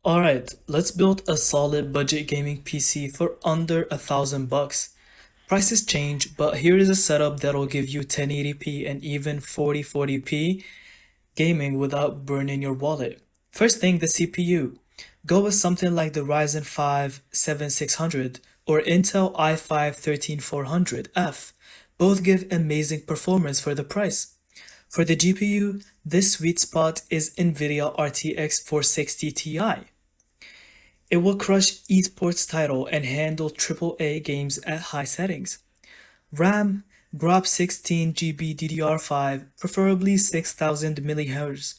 Alright, let's build a solid budget gaming PC for under $1,000. Prices change, but here is a setup that'll give you 1080p and even 4040p gaming without burning your wallet. First thing, the CPU. Go with something like the Ryzen 5 7600 or Intel i5 13400F. Both give amazing performance for the price. For the GPU, this sweet spot is NVIDIA RTX 460 Ti. It will crush esports title and handle AAA games at high settings. RAM, grab 16 GB DDR5, preferably 6000 mHz.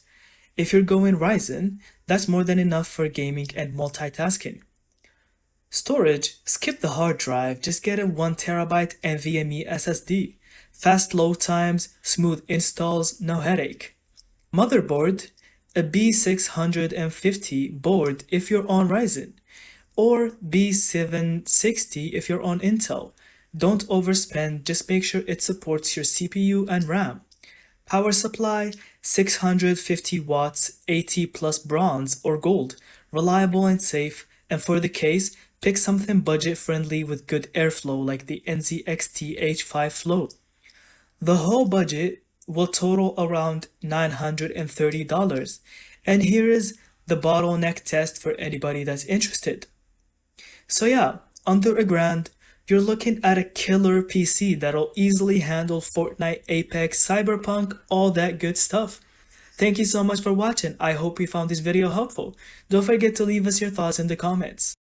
If you're going Ryzen, that's more than enough for gaming and multitasking. Storage, skip the hard drive, just get a 1TB NVMe SSD. Fast load times, smooth installs, no headache. Motherboard, a B650 board if you're on Ryzen, or B760 if you're on Intel. Don't overspend, just make sure it supports your CPU and RAM. Power supply, 650 watts, 80 plus bronze or gold, reliable and safe, and for the case, pick something budget friendly with good airflow like the NZXT H5 Flow. The whole budget will total around $930, and here is the bottleneck test for anybody that's interested. So yeah, under a grand, you're looking at a killer PC that'll easily handle Fortnite, Apex, Cyberpunk, all that good stuff. Thank you so much for watching. I hope you found this video helpful. Don't forget to leave us your thoughts in the comments.